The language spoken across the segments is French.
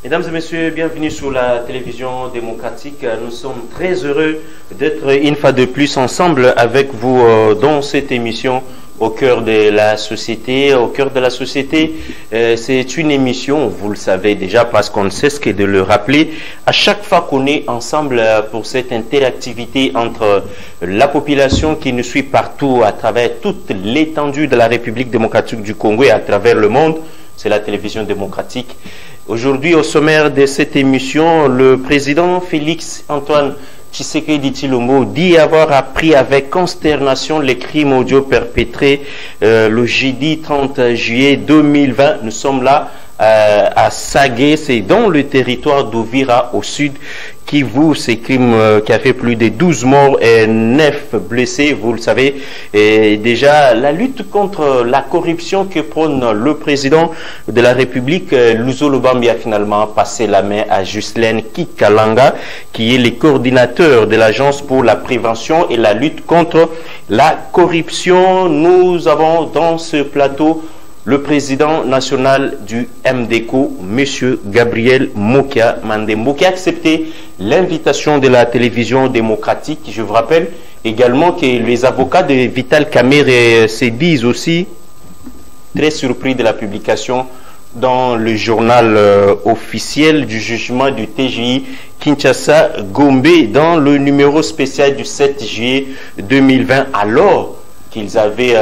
Mesdames et messieurs, bienvenue sur la télévision démocratique. Nous sommes très heureux d'être une fois de plus ensemble avec vous dans cette émission au cœur de la société. Au cœur de la société, c'est une émission, vous le savez déjà parce qu'on ne cesse que de le rappeler, à chaque fois qu'on est ensemble pour cette interactivité entre la population qui nous suit partout à travers toute l'étendue de la République démocratique du Congo et à travers le monde, c'est la télévision démocratique. Aujourd'hui, au sommaire de cette émission, le président Félix Antoine Tshisekedi Tshilombo dit avoir appris avec consternation les crimes audio perpétrés le jeudi 30 juillet 2020. Nous sommes là à Sagué, c'est dans le territoire d'Ouvira au sud, Kivu, ces crimes qui a fait plus de 12 morts et 9 blessés, vous le savez. Et déjà, la lutte contre la corruption que prône le président de la République, Luzo Lubambi, a finalement passé la main à Ghislaine Kikalanga, qui est le coordinateur de l'Agence pour la prévention et la lutte contre la corruption. Nous avons dans ce plateau le président national du MDECO, M. Gabriel Mokia Mandembo, qui a accepté l'invitation de la télévision démocratique. Je vous rappelle également que les avocats de Vital Kamerhe se disent aussi très surpris de la publication dans le journal officiel du jugement du TGI Kinshasa Gombe dans le numéro spécial du 7 juillet 2020, alors qu'ils avaient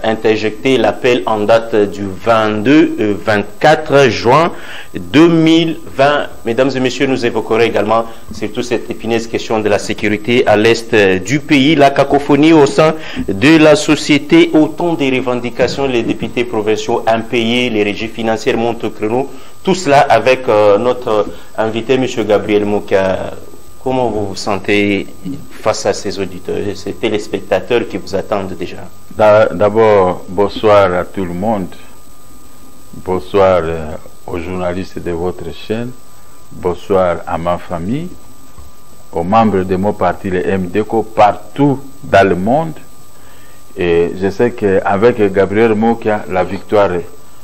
interjecté l'appel en date du 22-24 juin 2020. Mesdames et messieurs, nous évoquerons également surtout cette épineuse question de la sécurité à l'est du pays, la cacophonie au sein de la société, autant des revendications, les députés provinciaux impayés, les régies financières montent au créneau. Tout cela avec notre invité, M. Gabriel Mokia. Comment vous vous sentez face à ces auditeurs, ces téléspectateurs qui vous attendent déjà? D'abord, bonsoir à tout le monde. Bonsoir aux journalistes de votre chaîne. Bonsoir à ma famille, aux membres de mon parti, le MDECO, partout dans le monde. Et je sais qu'avec Gabriel Mokia, la victoire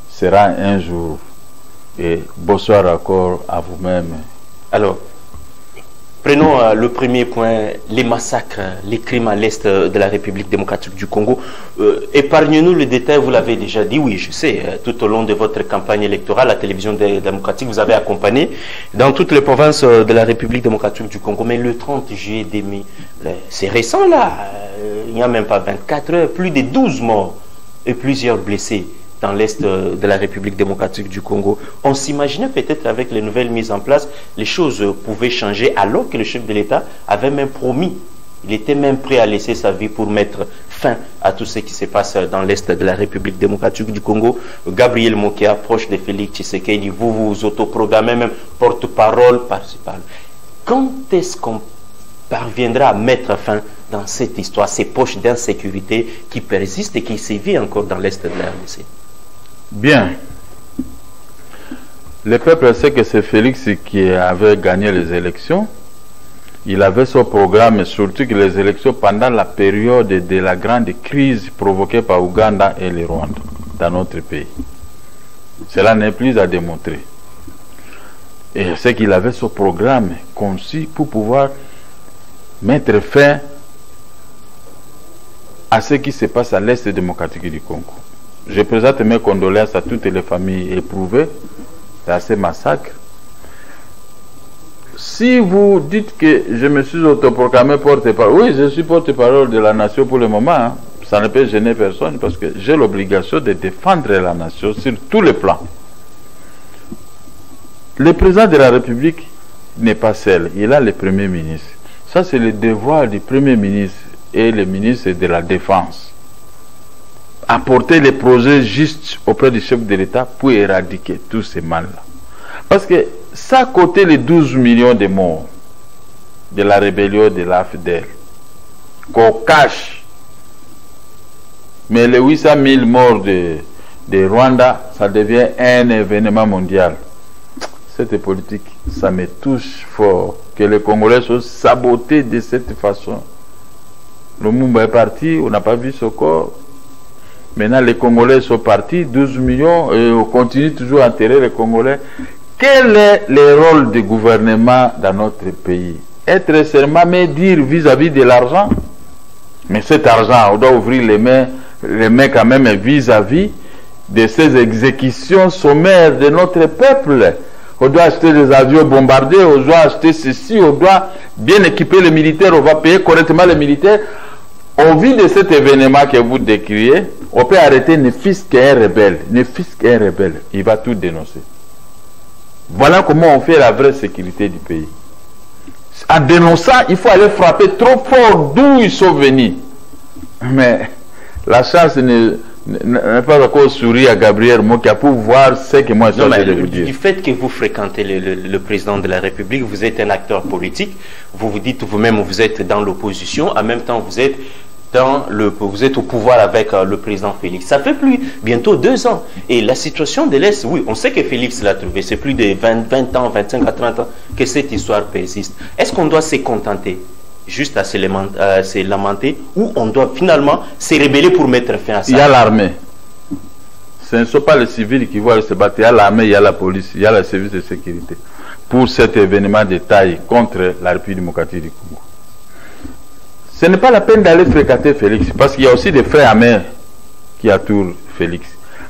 sera un jour. Et bonsoir encore à vous-même. Alors, prenons le premier point, les massacres, les crimes à l'est de la République démocratique du Congo. Épargnez-nous le détail, vous l'avez déjà dit, oui, je sais, tout au long de votre campagne électorale, la télévision démocratique, vous avez accompagné dans toutes les provinces de la République démocratique du Congo. Mais le 30 juillet 2000, c'est récent là, il n'y a même pas 24 heures, plus de 12 morts et plusieurs blessés dans l'est de la République démocratique du Congo. On s'imaginait peut-être avec les nouvelles mises en place, les choses pouvaient changer alors que le chef de l'État avait même promis, il était même prêt à laisser sa vie pour mettre fin à tout ce qui se passe dans l'est de la République démocratique du Congo. Gabriel Mokia, proche de Félix Tshisekedi, vous vous autoprogrammez même porte-parole par-ci par-là. Quand est-ce qu'on parviendra à mettre fin dans cette histoire, ces poches d'insécurité qui persistent et qui sévissent encore dans l'est de la RDC? Bien. Le peuple sait que c'est Félix qui avait gagné les élections. Il avait son programme, surtout que les élections pendant la période de la grande crise provoquée par Ouganda et le Rwanda dans notre pays. Cela n'est plus à démontrer. Et je sais qu'il avait son programme conçu pour pouvoir mettre fin à ce qui se passe à l'Est démocratique du Congo. Je présente mes condoléances à toutes les familles éprouvées dans ces massacres. Si vous dites que je me suis autoproclamé porte-parole, oui, je suis porte-parole de la nation pour le moment, hein. Ça ne peut gêner personne parce que j'ai l'obligation de défendre la nation sur tous les plans. Le président de la République n'est pas seul, il a le Premier ministre. Ça, c'est le devoir du Premier ministre et le ministre de la Défense. apporter les projets justes auprès du chef de l'État pour éradiquer tous ces mal-là. Parce que ça, côté les 12 millions de morts de la rébellion de l'AFDL, qu'on cache, mais les 800 000 morts de Rwanda, ça devient un événement mondial. Cette politique, ça me touche fort, que les Congolais soient sabotés de cette façon. Le Mumba est parti, on n'a pas vu ce corps. Maintenant, les Congolais sont partis, 12 millions, et on continue toujours à enterrer les Congolais. Quel est le rôle du gouvernement dans notre pays? Être seulement mais dire vis-à-vis de l'argent. Mais cet argent, on doit ouvrir les mains quand même vis-à-vis de ces exécutions sommaires de notre peuple. On doit acheter des avions bombardés, on doit acheter ceci, on doit bien équiper les militaires, on va payer correctement les militaires. Au vu de cet événement que vous décrivez, on peut arrêter ne fût-ce qu'un rebelle. Ne fût-ce qu'un rebelle, il va tout dénoncer. Voilà comment on fait la vraie sécurité du pays. En dénonçant, il faut aller frapper trop fort d'où ils sont venus. Mais la chance n'est pas encore sourire à Gabriel Mokia pour voir ce que moi je suis de vous dire. Du fait que vous fréquentez le président de la République, vous êtes un acteur politique, vous vous dites vous-même vous êtes dans l'opposition, en même temps vous êtes au pouvoir avec le président Félix. Ça fait bientôt 2 ans. Et la situation de l'Est, oui, on sait que Félix l'a trouvé. C'est plus de 20 ans, 25 à 30 ans que cette histoire persiste. Est-ce qu'on doit se contenter juste à se lamenter ou on doit finalement se rebeller pour mettre fin à ça? Il y a l'armée. Ce ne sont pas les civils qui vont se battre. Il y a l'armée, il y a la police, il y a le service de sécurité pour cet événement de taille contre la République démocratique du Congo. Ce n'est pas la peine d'aller fréquenter Félix, parce qu'il y a aussi des frères amers qui entourent Félix.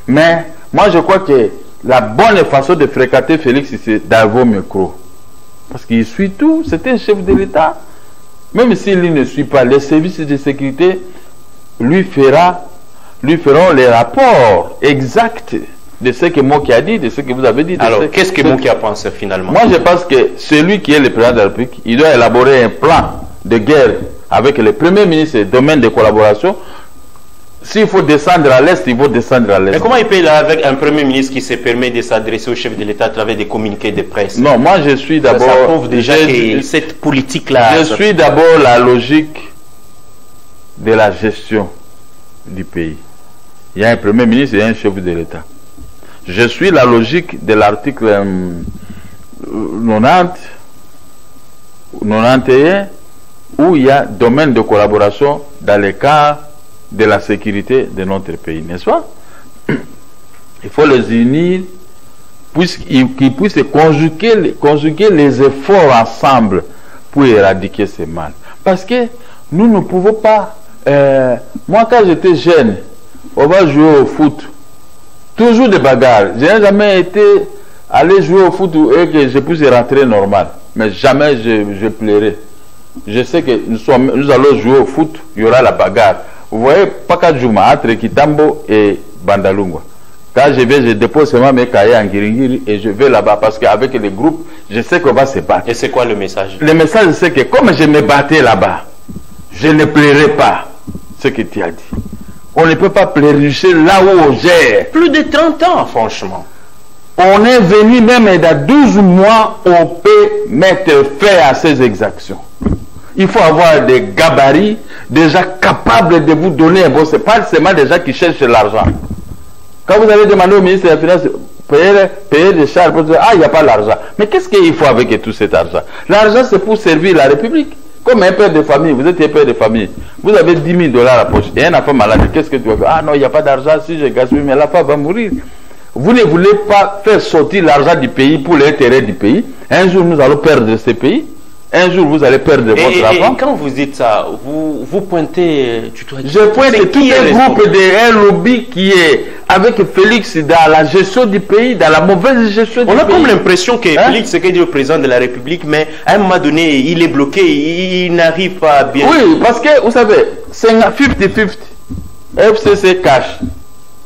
Mais moi je crois que la bonne façon de fréquenter Félix, c'est d'avoir micro. Parce qu'il suit tout, c'est un chef de l'État. Même s'il ne suit pas, les services de sécurité lui feront les rapports exacts de ce que Mokia a dit, de ce que vous avez dit. Alors, qu'est-ce que Mokia pense finalement? Moi je pense que celui qui est le président de la République, il doit élaborer un plan de guerre avec le premier ministre, domaine de collaboration. S'il faut descendre à l'Est, il faut descendre à l'Est. Mais comment il peut là avec un premier ministre qui se permet de s'adresser au chef de l'État à travers des communiqués de presse? Non, moi je suis d'abord... Ça prouve déjà que cette politique-là... Je suis d'abord la logique de la gestion du pays. Il y a un premier ministre et un chef de l'État. Je suis la logique de l'article 91 où il y a domaine de collaboration dans le cas de la sécurité de notre pays, n'est-ce pas? Il faut les unir qu'ils puissent conjuguer les efforts ensemble pour éradiquer ces mal. Parce que nous ne pouvons pas... moi, quand j'étais jeune, on va jouer au foot. Toujours des bagarres. Je n'ai jamais été allé jouer au foot et que je puisse rentrer normal. Mais jamais je pleurais. Je sais que nous allons jouer au foot, il y aura la bagarre. Vous voyez, Pakadjouma, entre Kitambo et Bandalungwa. Quand je vais, je dépose seulement mes cahiers en Giringiri et je vais là-bas parce qu'avec les groupes, je sais qu'on va se battre. Et c'est quoi le message? Le message, c'est que comme je me battais là-bas, je ne pleurais pas ce que tu as dit. On ne peut pas pleurnicher là où on gère. Plus de 30 ans, franchement. On est venu même dans 12 mois, on peut mettre fin à ces exactions. Il faut avoir des gabarits déjà capables de vous donner un bon... Ce n'est pas seulement des gens qui cherchent l'argent. Quand vous allez demander au ministre des Finances, payer des charges, pour dire, ah, il n'y a pas l'argent. Mais qu'est-ce qu'il faut avec tout cet argent? L'argent, c'est pour servir la République. Comme un père de famille, vous êtes un père de famille, vous avez 10 000 $ à la poche, et un enfant malade, qu'est-ce que tu vas faire? Ah non, il n'y a pas d'argent, si je gaspille, mais la femme va mourir. Vous ne voulez pas faire sortir l'argent du pays pour l'intérêt du pays. Un jour, nous allons perdre ce pays. Un jour, vous allez perdre votre argent. Et quand vous dites ça, vous pointez... Je pointe tout un groupe de un lobby qui est avec Félix dans la gestion du pays, dans la mauvaise gestion du pays. On a comme l'impression que Félix, c'est qu'il dit au président de la République, mais à un moment donné, il est bloqué, il n'arrive pas bien. Oui, parce que, vous savez, c'est 50-50. FCC cash.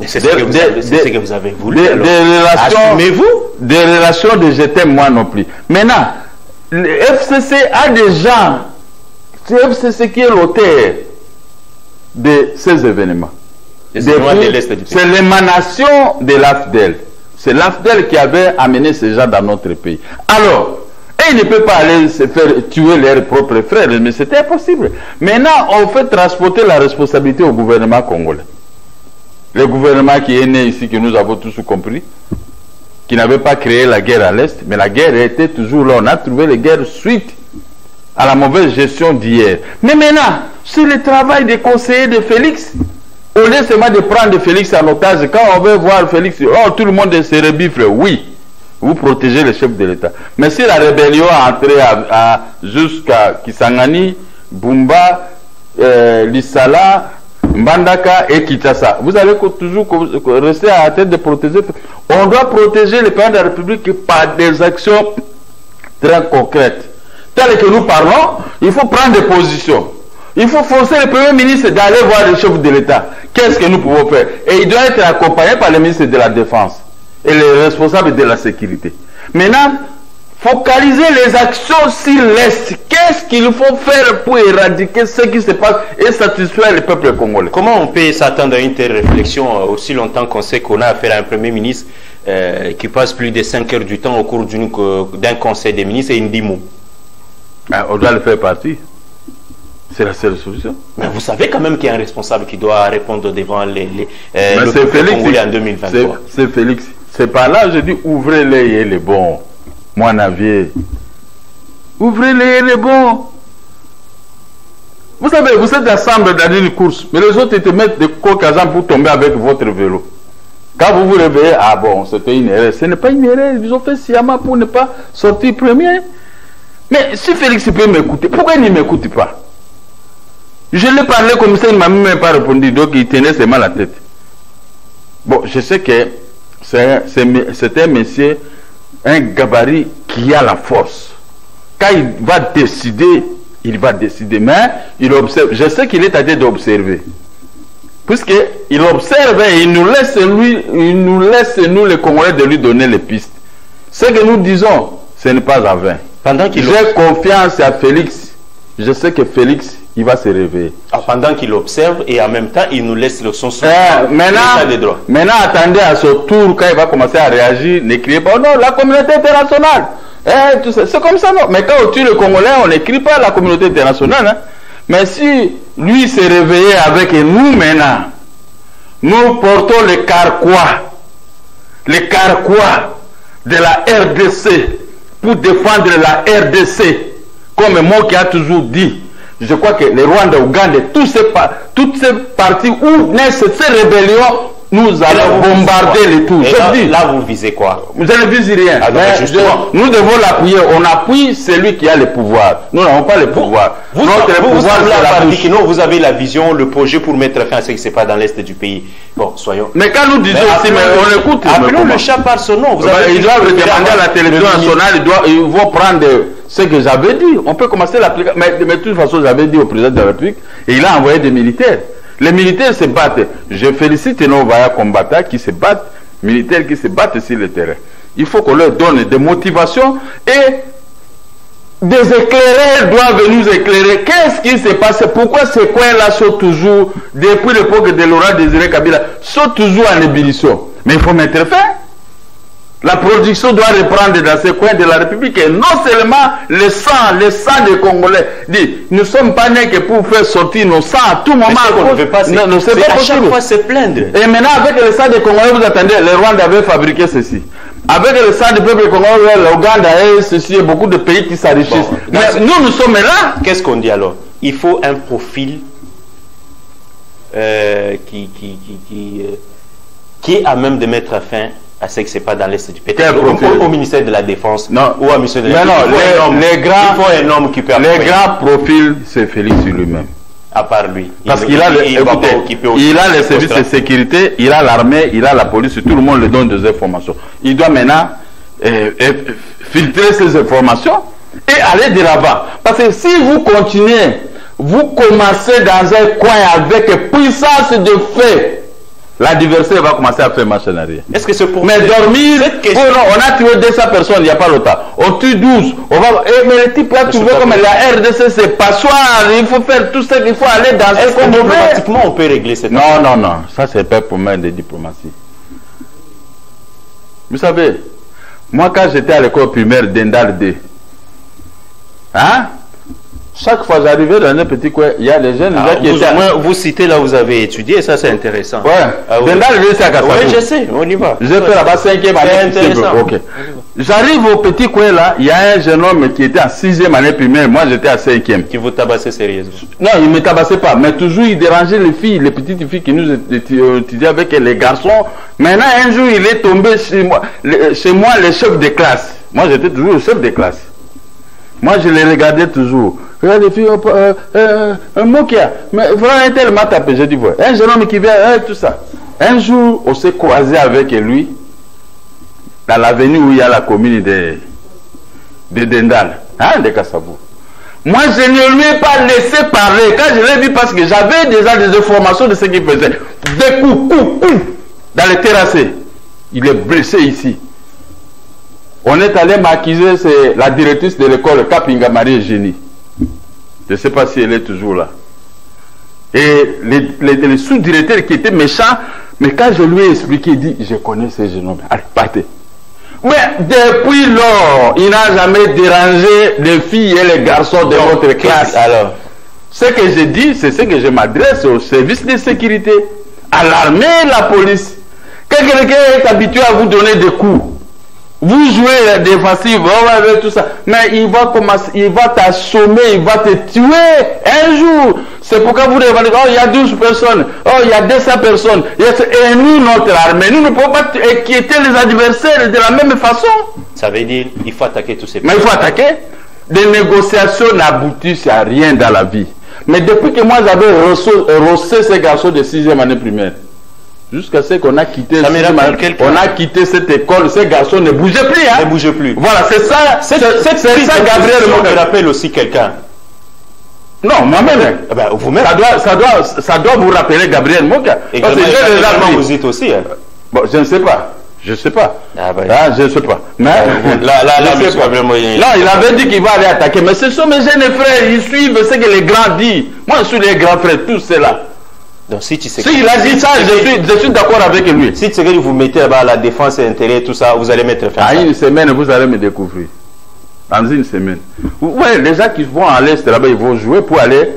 C'est ce que vous avez voulu. Assumez-vous. Des relations de je t'aime moi non plus. Maintenant, le FCC a des gens. C'est FCC qui est l'auteur de ces événements. C'est l'émanation de l'AFDEL. C'est l'AFDEL qui avait amené ces gens dans notre pays. Alors, ils ne peuvent pas aller se faire tuer leurs propres frères, mais c'était impossible. Maintenant, on fait transporter la responsabilité au gouvernement congolais. Le gouvernement qui est né ici, que nous avons tous compris, qui n'avait pas créé la guerre à l'Est, mais la guerre était toujours là. On a trouvé les guerres suite à la mauvaise gestion d'hier. Mais maintenant, sur le travail des conseillers de Félix, au lieu seulement de prendre Félix en otage, quand on veut voir Félix, oh, tout le monde se rebifle, oui, vous protégez le chef de l'État. Mais si la rébellion a entré jusqu'à Kisangani, Bumba, Lissala, Mbandaka et Kinshasa, vous allez toujours rester à la tête de protéger. On doit protéger le pays de la République par des actions très concrètes. Tel que nous parlons, il faut prendre des positions. Il faut forcer le Premier ministre d'aller voir le chef de l'État. Qu'est-ce que nous pouvons faire? Et il doit être accompagné par le ministre de la Défense et les responsables de la sécurité. Maintenant, focaliser les actions sur l'Est. Qu'est-ce qu'il faut faire pour éradiquer ce qui se passe et satisfaire le peuple congolais? Comment on peut s'attendre à une telle réflexion aussi longtemps qu'on sait qu'on a affaire à un Premier ministre qui passe plus de 5 heures du temps au cours d'un conseil des ministres et une dimo? On doit le faire partie. C'est la seule solution. Mais vous savez quand même qu'il y a un responsable qui doit répondre devant le peuple congolais en 2023. C'est Félix. C'est par là je dis ouvrez-les et les bons. Moi, Navier. Ouvrez-les et les bons. Vous savez, vous êtes ensemble dans une course, mais les autres te mettent des coques pour tomber avec votre vélo. Quand vous vous réveillez, ah bon, c'était une erreur. Ce n'est pas une erreur. Ils ont fait sciemment pour ne pas sortir premier. Mais si Félix peut m'écouter, pourquoi il ne m'écoute pas? Je l'ai parlé comme ça, il ne m'a même pas répondu, donc il tenait seulement la tête. Bon, je sais que c'est un monsieur, un gabarit qui a la force. Quand il va décider, mais il observe. Je sais qu'il est à train d'observer. Puisqu'il observe et il nous laisse, nous les Congolais, de lui donner les pistes. Ce que nous disons, ce n'est pas en vain. J'ai confiance à Félix. Je sais que Félix, il va se réveiller. Pendant qu'il observe et en même temps, il nous laisse son soutien. Maintenant, attendez à ce tour, quand il va commencer à réagir, ne criez pas, non, la communauté internationale. C'est comme ça, non. Mais quand on tue le Congolais, on n'écrit pas la communauté internationale. Hein. Mais si lui s'est réveillé avec nous maintenant, nous portons les carquois de la RDC pour défendre la RDC, comme moi qui a toujours dit. Je crois que les Rwandais, Ouganda, toutes ces parties où naissent ces rébellions, nous allons bombarder les tout. Là, vous visez quoi? Vous ne visez rien. Nous devons l'appuyer. On appuie celui qui a le pouvoir. Nous n'avons pas le pouvoir. Vous avez la vision, le projet pour mettre fin à ce qui se passe dans l'Est du pays. Bon, soyons. Mais quand nous disons aussi, on écoute. Appelons le chat par son nom. Ils doivent demander à la télévision nationale, ils vont prendre ce que j'avais dit. On peut commencer l'application. Mais de toute façon, j'avais dit au président de la République, et il a envoyé des militaires. Les militaires se battent. Je félicite nos vaillants combattants qui se battent, militaires qui se battent sur le terrain. Il faut qu'on leur donne des motivations et des éclaireurs doivent nous éclairer. Qu'est-ce qui se passe? Pourquoi ces coins-là sont toujours, depuis l'époque de Laurent Désiré Kabila, sont toujours en ébullition? Mais il faut mettre fin. La production doit reprendre dans ces coins de la République. Et non seulement le sang des Congolais. Dit, nous ne sommes pas nés que pour faire sortir nos sangs à tout moment. On ne veut pas, non, c'est pas à possible. chaque fois se plaindre. Et maintenant, avec le sang des Congolais, vous attendez, les Rwandais avaient fabriqué ceci. Avec le sang du peuple congolais, l'Ouganda et ceci, et beaucoup de pays qui s'enrichissent. Mais nous sommes là. Qu'est-ce qu'on dit alors? Il faut un profil qui est à même de mettre fin à ce qui se passe dans l'Est du pays. Au ministère de la Défense ou au ministère de la Défense. Il faut un homme qui peut les grands profils, c'est Félix lui-même. À part lui. Parce qu'il a, il a les services de sécurité, il a l'armée, il a la police, tout le monde lui donne des informations. Il doit maintenant filtrer ces informations et aller de l'avant. Parce que si vous continuez, vous commencez dans un coin avec puissance de fait. l'adversaire va commencer à faire marche en arrière. Est-ce que c'est pour... Mais dormir, on a tué 200 personnes il n'y a pas longtemps. On tue 12. Mais le type là, tu vois comme la RDC, c'est passoire. Il faut faire tout ce qu'il faut aller dans est-ce que diplomatiquement on peut régler cette affaire? Non. Ça, c'est pas pour moi de diplomatie. Vous savez, moi, quand j'étais à l'école primaire d'Endal D, hein? Chaque fois j'arrivais dans un petit coin, il y a des jeunes qui étaient... Vous citez là où vous avez étudié, ça c'est intéressant. Ouais, Dendal D, c'est à Kassabou. Oui, je sais, on y va. Je fais là-bas 5e année. C'est intéressant. Ok. J'arrive au petit coin là, il y a un jeune homme qui était en 6e année primaire, moi j'étais à 5e. Qui vous tabassait sérieusement? Non, il ne me tabassait pas, mais toujours il dérangeait les filles, les petites filles qui nous étudiaient avec les garçons. Maintenant un jour il est tombé chez moi le chef de classe. Moi j'étais toujours le chef de classe. Moi je les regardais toujours. Regarde les filles, un mot qu'il y a. Mais vraiment un tel m'a tapé, j'ai dit voilà. Un jeune homme qui vient, tout ça. Un jour on s'est croisé avec lui dans l'avenue où il y a la commune de Dendal, hein, de Kassabou. Moi, je ne lui ai pas laissé parler. Quand je l'ai vu, parce que j'avais déjà des informations de ce qu'il faisait. Des coups, dans les terrassés. Il est blessé ici. On est allé m'accuser, c'est la directrice de l'école, Kapinga Marie-Eugénie. Je ne sais pas si elle est toujours là. Et les sous-directeurs qui étaient méchants, mais quand je lui ai expliqué, il dit, je connais ces jeunes hommes. Allez, partez. Mais depuis lors, il n'a jamais dérangé les filles et les garçons de votre classe. Alors, ce que je dis, c'est ce que je m'adresse aux services de sécurité, à l'armée et la police. Quand quelqu'un est habitué à vous donner des coups, vous jouez défensif, tout ça, mais il va commencer, il va t'assommer, il va te tuer un jour. C'est pourquoi vous devez dire, oh, il y a 12 personnes, oh, il y a 200 personnes. Et nous, notre armée, nous ne pouvons pas inquiéter les adversaires de la même façon. Ça veut dire qu'il faut attaquer tous ces personnes. Mais il faut attaquer. Des négociations n'aboutissent à rien dans la vie. Mais depuis que moi j'avais rossé ces garçons de 6e année primaire, jusqu'à ce qu'on a quitté, on a quitté cette école, ces garçons ne bougeaient plus. Hein? Ne bougeaient plus. Voilà, c'est ça. C'est ça, Gabriel. Je rappelle aussi quelqu'un. Non, moi-même. Eh ben, vous-même. Ça doit vous rappeler Gabriel Moka. Et vous dites aussi. Hein? Bon, je ne sais pas. Je ne sais pas. Ah, bah, je ne sais pas. Mais là, non, il avait dit qu'il va aller attaquer. Mais ce sont mes jeunes frères. Ils suivent ce que les grands disent. Moi, je suis les grands frères. Tous ceux-là. Donc, si il a dit ça, je suis d'accord avec lui. Si Tshisekedi vous mettez là-bas la défense et intérêt, tout ça, vous allez mettre fin. À une semaine, vous allez me découvrir. Dans une semaine. Ouais, les gens qui vont à l'est là-bas, ils vont jouer pour aller.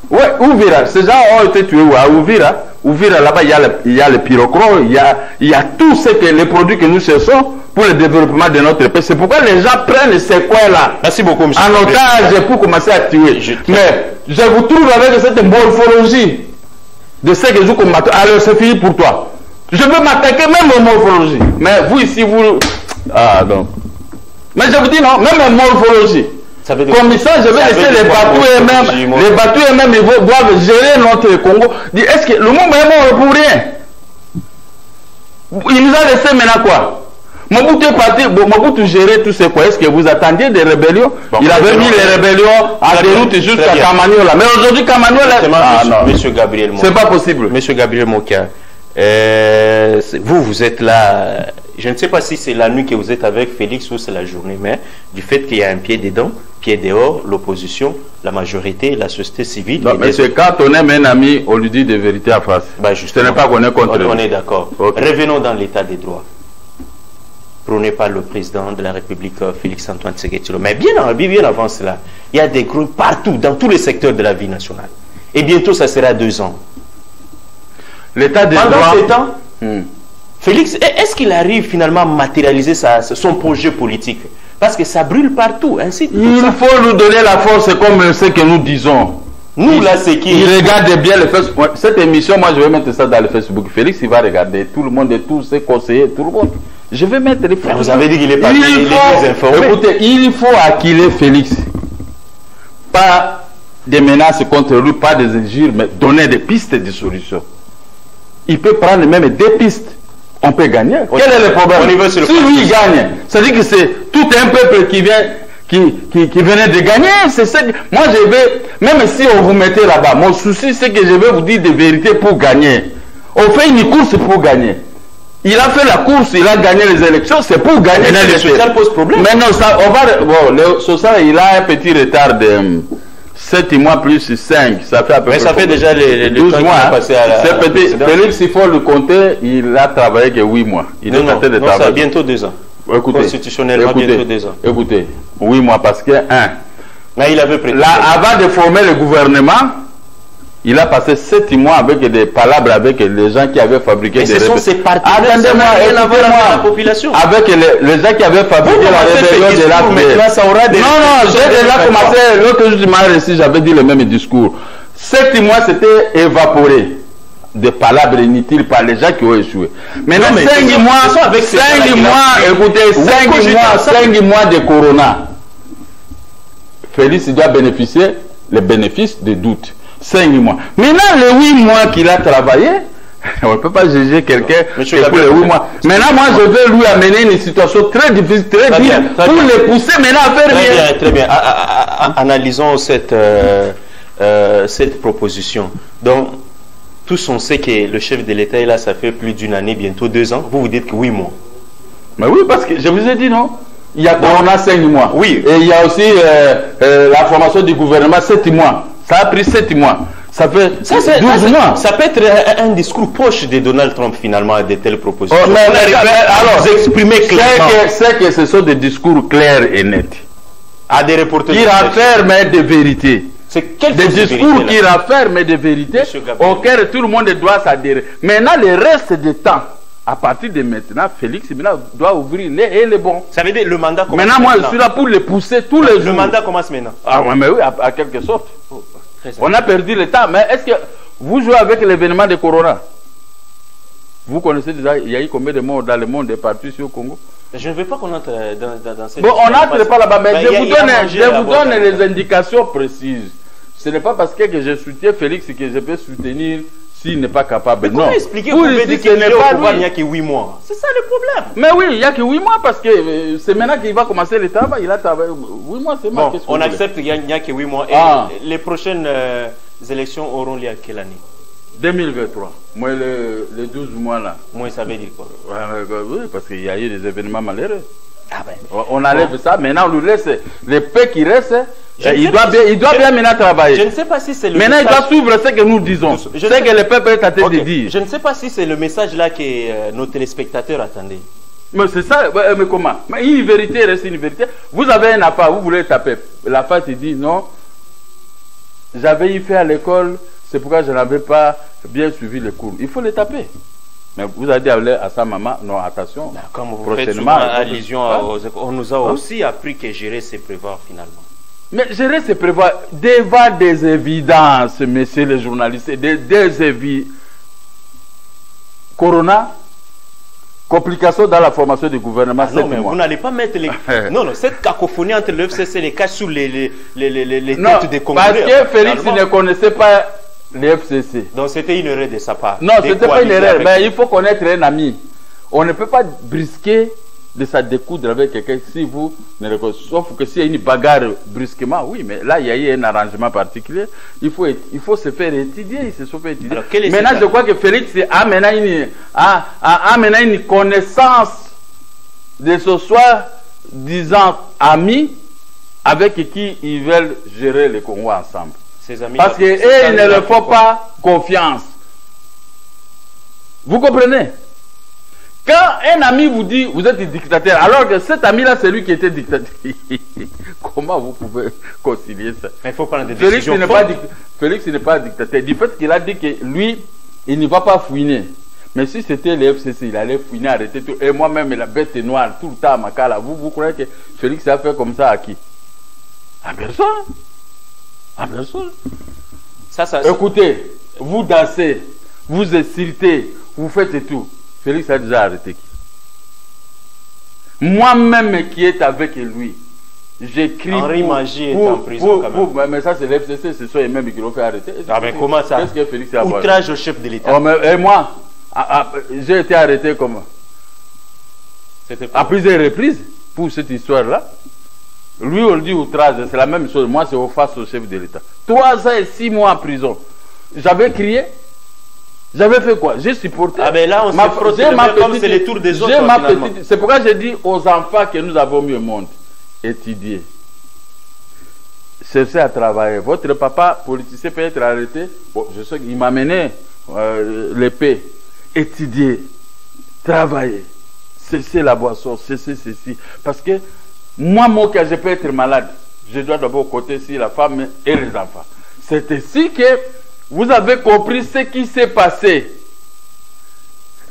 Ouais, Ouvira. Ces gens ont été tués à Ouvira. Ouvira, là-bas, il y a le pyrochrome, il y a tout ce que les produits que nous cherchons pour le développement de notre pays. C'est pourquoi les gens prennent ces coins-là. Merci beaucoup, monsieur. En otage pour commencer à tuer. Mais je vous trouve avec cette morphologie de ce que je combatte. Alors, c'est fini pour toi. Je veux m'attaquer même aux morphologies. Mais vous ici, vous. Ah, donc. Mais je vous dis non, même en morphologie. Comme ça, je vais laisser les bateaux eux-mêmes. Les bateaux eux-mêmes, ils doivent gérer notre Congo. Est-ce que le monde est mort pour rien? Il nous a laissé maintenant quoi? Mobutu est parti, Mobutu gérait tout ce quoi. Est-ce que vous attendiez des rébellions? Il avait mis les rébellions en déroute jusqu'à Kamaniola. Mais aujourd'hui, Kamaniola. Ah non, monsieur Gabriel Moka. C'est pas possible. Monsieur Gabriel Moka, vous êtes là. Je ne sais pas si c'est la nuit que vous êtes avec Félix ou c'est la journée, mais du fait qu'il y a un pied dedans, pied dehors, l'opposition, la majorité, la société civile. Non, mais c'est quand on aime un ami, on lui dit des vérités en face. Bah, ce n'est pas qu'on est contre lui. On est d'accord. Okay. Revenons dans l'état des droits. Prôné par le président de la République, Félix-Antoine Tshisekedi. Mais bien avant cela, il y a des groupes partout, dans tous les secteurs de la vie nationale. Et bientôt, ça sera 2 ans. L'état des droits. Pendant ces temps, Félix, est-ce qu'il arrive finalement à matérialiser son projet politique? Parce que ça brûle partout. Ainsi, il faut nous donner la force comme ce que nous disons. Nous, là, c'est qui? Il regarde bien le Facebook. Cette émission, moi, je vais mettre ça dans le Facebook. Félix, il va regarder tout le monde et tous ses conseillers, tout le monde. Je vais mettre les photos. Vous avez dit qu'il est pas informé. Écoutez, il faut acquiler Félix. Pas des menaces contre lui, pas des injures, mais donner des pistes de solutions. Il peut prendre même 2 pistes. On peut gagner. Quel est le problème? Si lui gagne, ça veut dire que c'est tout un peuple qui vient, qui venait de gagner. C'est ça. Moi, je vais, même si on vous mettait là-bas, mon souci, c'est que je vais vous dire des vérités pour gagner. On fait une course pour gagner. Il a fait la course, il a gagné les élections, c'est pour gagner. Maintenant, le social pose problème. Maintenant, le social, il a un petit retard de 7 mois plus 5. Ça fait à peu près. Mais ça fait déjà les 12 mois. Passé à la Félix, il faut le compter, il a travaillé que 8 mois. Il est en train de travailler. Ça bientôt 2 ans. Écoutez, constitutionnellement, bientôt 2 ans. Écoutez, 8 mois parce que, mais il avait préparé. Là, avant de former le gouvernement, il a passé 7 mois avec des palabres avec les gens qui avaient fabriqué des rébellions. Ce sont ces partenaires. Attendez-moi, la population. Avec les gens qui avaient fabriqué la rébellion de l'AFD. Non, j'ai déjà commencé, l'autre jour, je m'ai réussi, j'avais dit le même discours. 7 mois, c'était évaporé. Des palabres inutiles par les gens qui ont échoué. Maintenant, 5 mois de Corona. Félix doit bénéficier les bénéfices des doutes. 5 mois. Maintenant, les 8 mois qu'il a travaillé, on ne peut pas juger quelqu'un pour les 8 mois. Maintenant, moi, je veux lui amener une situation très difficile, très bien, pour le pousser maintenant à faire rien. Très bien. Analysons cette proposition. Donc, tous on sait que le chef de l'État est là, ça fait plus d'une année, bientôt 2 ans. Vous dites que 8 mois. Mais oui, parce que je vous ai dit non. Il y a Corona 5 mois. Oui. Et il y a aussi la formation du gouvernement 7 mois. Ça a pris 7 mois. Ça fait 12 mois. Ça peut être un discours proche de Donald Trump finalement à de telles propositions. Alors, vous exprimer clairement. C'est que ce sont des discours clairs et nets. À des reporters. Qui rafferment des vérités. Des discours qui rafferment des vérités auxquelles tout le monde doit s'adhérer. Maintenant, le reste du temps, à partir de maintenant, Félix doit ouvrir les bons. Ça veut dire le mandat commence. Maintenant, moi, je suis là pour les pousser tous les jours. Le mandat commence maintenant. Ah ouais, mais oui, à quelque sorte. On a perdu le temps. Mais est-ce que vous jouez avec l'événement de Corona? Vous connaissez déjà, il y a eu combien de morts dans le monde des partis ici au Congo? Je ne veux pas qu'on entre dans cette... Bon, on n'entre pas là-bas, mais je vous donne les indications précises. Ce n'est pas parce que je soutiens Félix que je peux soutenir s'il n'est pas capable. Mais comment expliquer qu'il n'est pas au pouvoir, il n'y a que 8 mois? C'est ça le problème. Mais oui, il n'y a que 8 mois parce que c'est maintenant qu'il va commencer le travail. Il a travaillé 8 mois, c'est bon, on accepte qu'il n'y a que 8 mois. Et les prochaines élections auront lieu à quelle année? 2023. Moi, les 12 mois là. Moi, ça veut dire quoi? Oui, parce qu'il y a eu des événements malheureux. Ah ben. On enlève ça, maintenant on lui laisse les paix qui restent. Il doit bien maintenant travailler. Je ne sais pas si c'est le maintenant message... il doit suivre ce que nous disons. Ce que le peuple est en train de dire. Je ne sais pas si c'est le message là que nos téléspectateurs attendaient. Mais c'est ça, mais comment? Mais une vérité reste une vérité. Vous avez un affaire, vous voulez taper. La femme te dit non, j'avais eu fait à l'école, c'est pourquoi je n'avais pas bien suivi les cours. Il faut les taper. Mais vous avez dit à sa maman, non, attention. Comme vous faites souvent allusion on nous a aussi appris que gérer c'est prévoir finalement. Mais gérer c'est prévoir devant des évidences, messieurs les journalistes, des évidences. Corona, complications dans la formation du gouvernement. Non, mais vous n'allez pas mettre les... non, cette cacophonie entre le FCC et les cas sous les têtes des Congolais. Parce que Félix ne connaissait pas les FCC. Donc c'était une erreur de sa part. Non, ce n'était pas une erreur, mais il faut connaître un ami. On ne peut pas brisquer de sa découdre avec quelqu'un si vous ne le connaissez. Sauf que s'il y a une bagarre brusquement, oui, mais là il y a eu un arrangement particulier. Il faut se faire étudier, il se fait étudier. Alors, maintenant, je crois que Félix a maintenant une connaissance de ce soir, disant amis avec qui ils veulent gérer le Congo ensemble. Parce qu'il ne leur faut pas confiance. Vous comprenez? Quand un ami vous dit vous êtes dictateur, alors que cet ami-là, c'est lui qui était dictateur. Comment vous pouvez concilier ça? Il faut prendre des décisions. Félix n'est pas dictateur. Du fait qu'il a dit que lui, il ne va pas fouiner. Mais si c'était le FCC, il allait fouiner, arrêter tout. Et moi-même, la bête noire, tout le temps à Makala. Vous croyez que Félix a fait comme ça à qui? À personne. À personne. Écoutez, vous dansez, vous insultez, vous faites tout. Félix a déjà arrêté qui? Moi-même qui est avec lui, j'écris. Henri Magie est en prison quand même. Mais ça, c'est l'FCC, ce sont les mêmes qui l'ont fait arrêter. Ah, mais comment ça? Qu'est-ce que Félix a fait? Outrage au chef de l'État. Et moi, j'ai été arrêté comment? À plusieurs reprises pour cette histoire-là. Lui, on dit outrage, c'est la même chose. Moi, c'est face au chef de l'État. 3 ans et 6 mois en prison. J'avais crié. J'avais fait quoi? J'ai supporté. Ah ben là, on se frotte les mains comme c'est le tour des autres. C'est pourquoi j'ai dit aux enfants que nous avons mis au monde, étudier. Cherchez à travailler. Votre papa, politicien, peut être arrêté. Bon, je sais qu'il m'a mené l'épée. Étudier, travailler, cesser la boisson, cesser ceci. Parce que moi, quand je peux être malade, je dois d'abord côté si la femme et les enfants. C'est ainsi que vous avez compris ce qui s'est passé.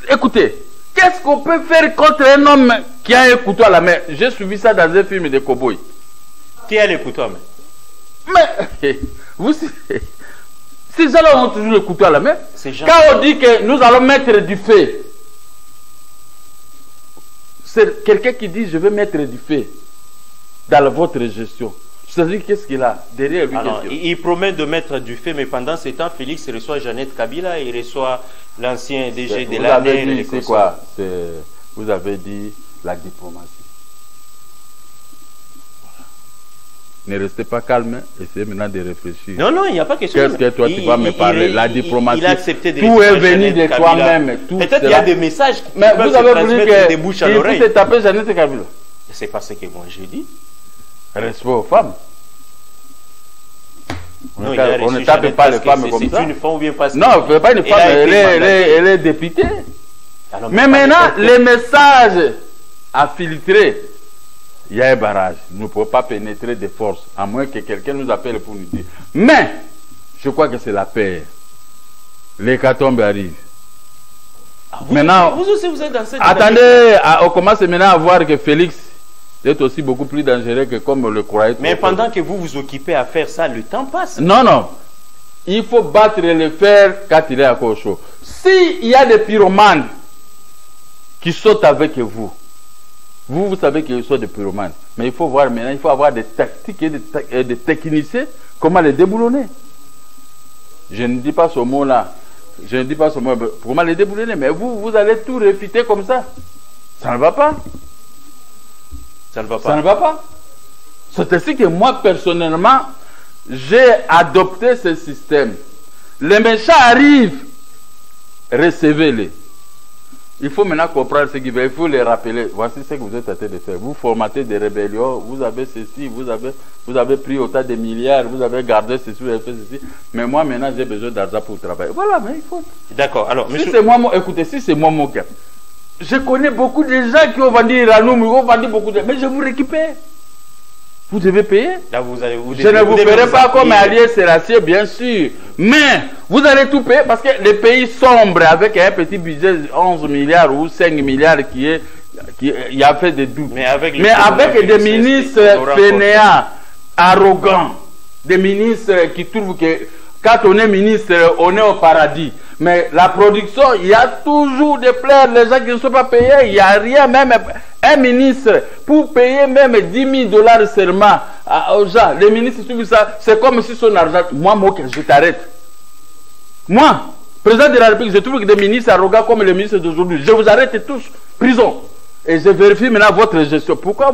Écoutez, qu'est-ce qu'on peut faire contre un homme qui a un couteau à la main? J'ai suivi ça dans un film de cow-boy. Qui a le couteau à la main? Mais, vous savez, ces gens-là ont toujours le couteau à la main. Quand on dit que nous allons mettre du feu, c'est quelqu'un qui dit je vais mettre du feu dans votre gestion. C'est-à-dire qu'est-ce qu'il a derrière lui? Alors, il promet de mettre du feu, mais pendant ce temps, Félix reçoit Jeannette Kabila, il reçoit l'ancien DG de l'année. C'est quoi? Vous avez dit la diplomatie. Ne restez pas calme, essayez maintenant de réfléchir. Non, non, il n'y a pas question. Qu'est-ce que toi tu vas me parler? La diplomatie. Il a accepté de tout est venu de toi-même. Peut-être qu'il y a des messages qui mais peuvent vous avez se transmettre des bouches à l'oreille. Qui s'est tapé Jeannette Kabila? C'est pas ce que moi j'ai dit. Respect aux femmes. Non, on ne tape pas les femmes comme ça. C'est une femme ou bien pas? Non, ce n'est pas une femme, elle est députée. Mais maintenant, les messages à filtrer, il y a un barrage. Nous ne pouvons pas pénétrer de force, à moins que quelqu'un nous appelle pour nous dire. Mais, je crois que c'est la paix. L'hécatombe arrive. Maintenant, vous aussi, vous êtes dans cette... Attendez, on commence maintenant à voir que Félix est aussi beaucoup plus dangereux que comme on le croyait. Mais pendant que vous vous occupez à faire ça, le temps passe. Non, non. Il faut battre le fer quand il est encore chaud. S'il y a des pyromanes qui sautent avec vous, vous savez qu'ils sont des pyromanes. Mais il faut voir maintenant, il faut avoir des tactiques et des techniciens, comment les déboulonner. Je ne dis pas ce mot-là. Je ne dis pas ce mot, comment les déboulonner. Mais vous allez tout réfuter comme ça. Ça ne va pas. Ça ne va pas. Ça ne va pas. C'est ainsi que moi, personnellement, j'ai adopté ce système. Les méchants arrivent, recevez-les. Il faut maintenant comprendre ce qu'ils veulent. Il faut les rappeler. Voici ce que vous êtes en train de faire. Vous formatez des rébellions. Vous avez ceci. Vous avez pris autant de milliards. Vous avez gardé ceci. Vous avez fait ceci. Mais moi, maintenant, j'ai besoin d'argent pour travailler. Voilà, mais il faut. D'accord. Alors, si c'est moi, écoutez, si c'est moi, mon gars, je connais beaucoup de gens qui ont vendu Iranoum, ils ont vendu beaucoup de... Mais je vous récupère. Vous devez payer. Là, je ne vous paierai pas comme allié Sélassié, bien sûr. Mais vous allez tout payer parce que les pays sombres avec un petit budget de 11 milliards ou 5 milliards qui a fait des doutes. Mais avec des ministres fainéants, arrogants, des ministres qui trouvent que quand on est ministre, on est au paradis. Mais la production, il y a toujours des plaies, les gens qui ne sont pas payés, il n'y a rien, même un ministre, pour payer même 10 000 $ seulement aux gens, les ministres, c'est comme si son argent, moi, je t'arrête. Moi, président de la République, je trouve que des ministres arrogants comme les ministres d'aujourd'hui, je vous arrête tous, prison. Et je vérifie maintenant votre gestion. Pourquoi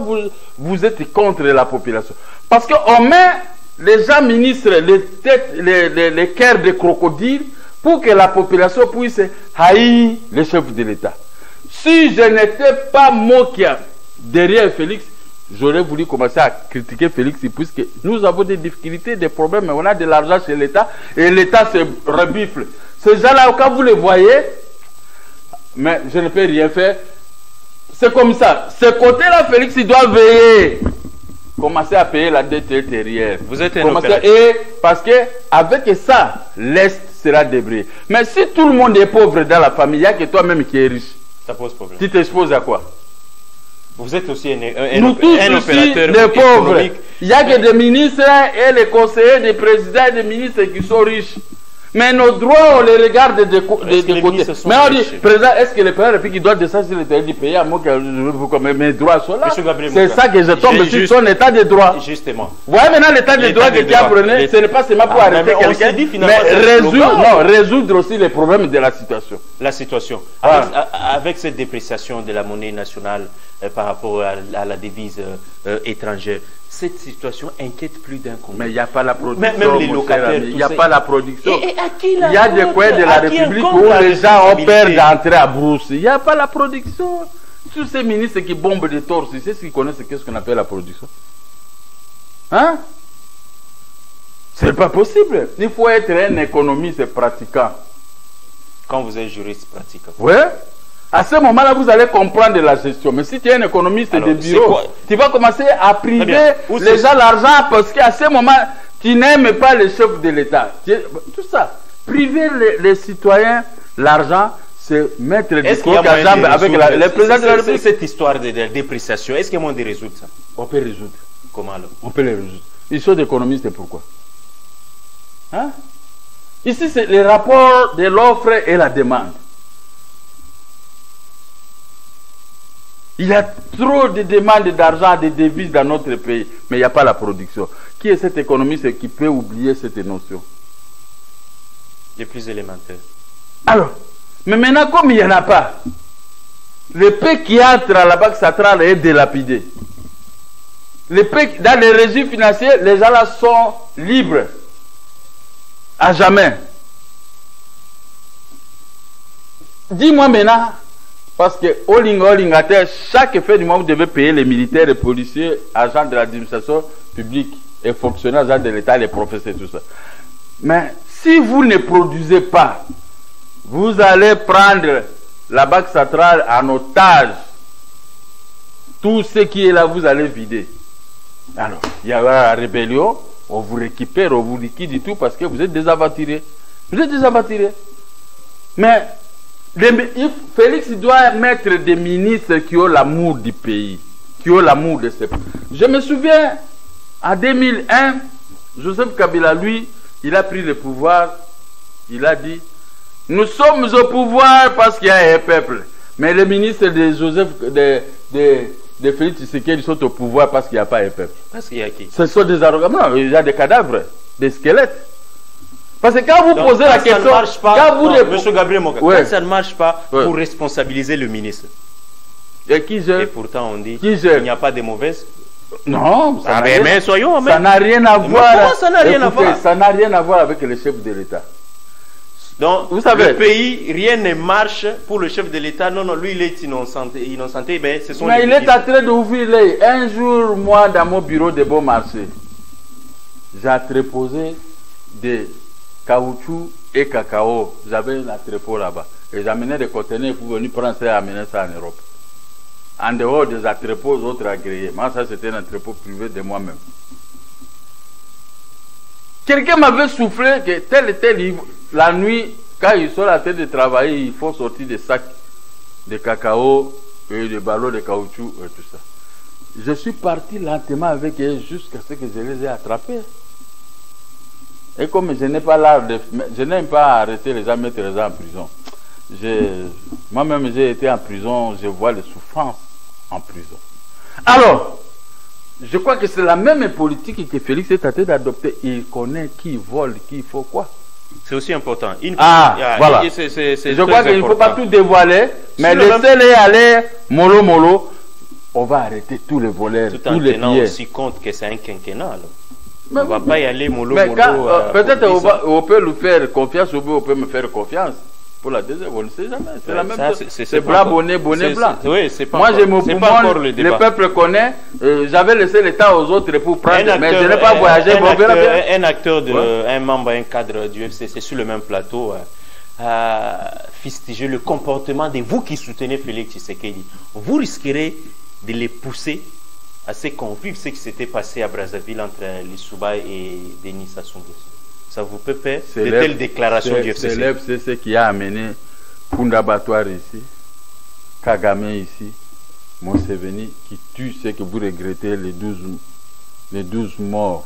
vous êtes contre la population? Parce qu'on met les gens ministres, les têtes, les cœurs de crocodile, pour que la population puisse haïr les chefs de l'État. Si je n'étais pas Mokia derrière Félix, j'aurais voulu commencer à critiquer Félix, puisque nous avons des difficultés, des problèmes, on a de l'argent chez l'État, et l'État se rebifle. Ces gens-là, quand vous les voyez, mais je ne peux rien faire, c'est comme ça. Ce côté-là, Félix, il doit veiller. Commencer à payer la dette intérieure. Vous êtes un opérateur. Et parce que avec ça, l'Est sera débrouillé. Mais si tout le monde est pauvre dans la famille, il n'y a que toi-même qui es riche. Ça pose problème. Tu t'exposes à quoi? Vous êtes aussi un opérateur des pauvres. Il n'y a que des ministres et les conseillers des présidents et des ministres qui sont riches. Mais nos droits, on les regarde de côté. Mais on dit, président, est-ce que le président de la République doit descendre sur le terrain du pays à moi que mes droits sont là? C'est ça que je tombe sur son état de droit. Justement. Vous voyez maintenant l'état de droit que tu as prené, ce n'est pas seulement pour arrêter quelqu'un, mais résoudre aussi les problèmes de la situation. La situation. Avec cette dépréciation de la monnaie nationale par rapport à la devise étrangère, cette situation inquiète plus d'un commun. Mais il n'y a pas la production. Même les locataires. Il n'y a pas la production. qui la Il y a des faute? coins de la À qui République incombe où la les gens ont peur responsabilité? d'entrer à Brousse. Il n'y a pas la production. Tous ces ministres qui bombent des torses, c'est ce qu'ils connaissent, qu'est-ce qu'on appelle la production. Hein? C'est pas possible. Il faut être un économiste pratiquant. Quand vous êtes juriste pratiquant. Oui. À ce moment-là, vous allez comprendre la gestion. Mais si tu es un économiste Alors, de bureau, tu vas commencer à priver bien. Où les c'est- gens l'argent parce qu'à ce moment, tu n'aimes pas les chefs de l'État. Tout ça. Priver les citoyens l'argent, c'est mettre des Est-ce qu'il y a coques à moyen jambe de avec résoudre le président de la République. cette histoire de dépréciation? Est-ce qu'il y a moyen de résoudre ça? On peut résoudre. Comment alors? On peut les résoudre. Ils sont économistes, pourquoi? Hein? Ici, c'est le rapport de l'offre et la demande. Il y a trop de demandes d'argent, de devises dans notre pays, mais il n'y a pas la production. Qui est cet économiste qui peut oublier cette notion? Les plus élémentaires. Alors, mais maintenant, comme il n'y en a pas, le paix qui entre à la Banque centrale est délapidé. Le paix, dans les régimes financiers, les gens là sont libres. À jamais. Dis-moi maintenant, parce que all à terre, chaque effet du mois, vous devez payer les militaires, les policiers, agents de l'administration publique, et fonctionnaires, agents de l'État, les professeurs, tout ça. Mais si vous ne produisez pas, vous allez prendre la Banque centrale en otage. Tout ce qui est là, vous allez vider. Alors, il y aura la rébellion, on vous récupère, on vous liquide et tout parce que vous êtes désaventurés. Vous êtes désaventurés. Mais Félix doit mettre des ministres qui ont l'amour du pays, qui ont l'amour de ce pays. Je me souviens, en 2001, Joseph Kabila, lui, il a pris le pouvoir, il a dit, nous sommes au pouvoir parce qu'il y a un peuple. Mais les ministres de Félix Tshisekedi sont au pouvoir parce qu'il n'y a pas un peuple. Parce qu'il y a qui? Ce sont des arrogants. Non, il y a des cadavres, des squelettes. Parce que quand vous posez la question, ça ne marche pas, quand vous Monsieur Gabriel Moka, Ouais. quand ça ne marche pas, Ouais. vous responsabilisez le ministre. Et qui gère? Et pourtant, on dit Qui gère? qu'il n'y a pas de mauvaises. Non, ça Ah, n'a mais, rien- mais soyons ça n'a rien à voir. comment ça n'a rien à Écoutez, voir? ça n'a rien à voir avec le chef de l'État. Donc, Vous savez- le pays, rien ne marche pour le chef de l'État. Non, non, lui, il est innocenté. Ben, ce sont Mais les il est ministres. en train d'ouvrir l'œil. Un jour, moi, dans mon bureau de bon marché, j'ai entreposé des caoutchouc et cacao. J'avais un entrepôt là-bas. Et j'amenais des conteneurs pour venir prendre ça et amener ça en Europe. En dehors des entrepôts autres agréés. Moi, ça, c'était un entrepôt privé de moi-même. Quelqu'un m'avait soufflé que tel et tel, la nuit, quand ils sont en train de travailler, il faut sortir des sacs de cacao et des ballons de caoutchouc et tout ça. Je suis parti lentement avec eux jusqu'à ce que je les ai attrapés. Et comme je n'ai pas l'art de... Je n'aime pas arrêter les gens, mettre les gens en prison. Moi-même, j'ai été en prison, je vois les souffrances en prison. Alors, je crois que c'est la même politique que Félix est en train d'adopter. Il connaît qui vole, qui faut quoi. C'est aussi important. Voilà. Je Je crois qu'il ne faut pas tout dévoiler, mais laissez-les aller mollo mollo. On va arrêter tous les voleurs, Tout en tous les tenant pillés. aussi compte que c'est un quinquennat. Alors. Mais On ne va pas y aller mollo Mais mollo. quand, peut-être pour 10 ans. on peut lui faire confiance, ou on peut me faire confiance. Pour la deuxième, on ne sait jamais. C'est Ouais, la même ça, chose. c'est C'est pas blanc, encore- bonnet, bonnet c'est- blanc. Oui, c'est pas Moi, encore- j'ai mon c'est pas encore poumon, le le débat. peuple connaît. J'avais laissé le temps aux autres pour prendre, mais je n'ai pas voyagé. un Bon, on verra bien. un acteur, Ouais. un membre, un cadre du FCC sur le même plateau a fustigé le comportement de vous qui soutenez Félix Tshisekedi. Vous risquerez de les pousser à ces conflits, ce qui s'était passé à Brazzaville entre les Souba et Denis Sassou Nguesso. Ça vous peut faire de telles déclarations du C'est FCC? l'FCC qui a amené Kunda Batouar ici, Kagame ici, Museveni qui tue ce que vous regrettez, les 12 morts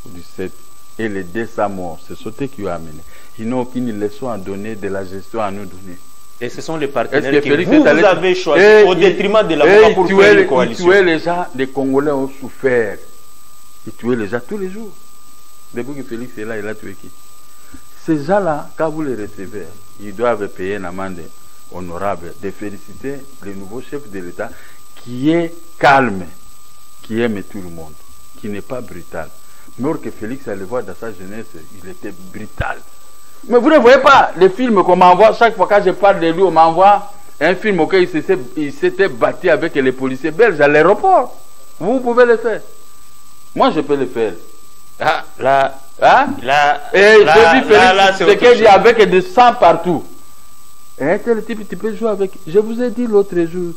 du 7 et les 200 morts. C'est ce qui ont amené. Ils n'ont aucune leçon à donner de la gestion à nous donner. Et ce sont les Est-ce partenaires que que Félix vous est allé- avez choisis Et au il- détriment de et l'avocat il pour tuait faire les- une coalition. Il tuait les gens, les Congolais ont souffert. Il tuait les gens tous les jours. Depuis que Félix est là, il a tué qui? Ces gens-là, quand vous les recevez, ils doivent payer une amende honorable de féliciter le nouveau chef de l'État qui est calme, qui aime tout le monde, qui n'est pas brutal. Mais or que Félix allait voir dans sa jeunesse, il était brutal. Mais vous ne voyez pas les films qu'on m'envoie, chaque fois que je parle de lui, on m'envoie un film auquel il s'était battu avec les policiers belges à l'aéroport. Vous pouvez le faire. Moi, je peux le faire. Ah, là, Hein? Et je dis Félix, c'est qu'il dit avec des sang partout. Et tel type, tu peux jouer avec. Je vous ai dit l'autre jour,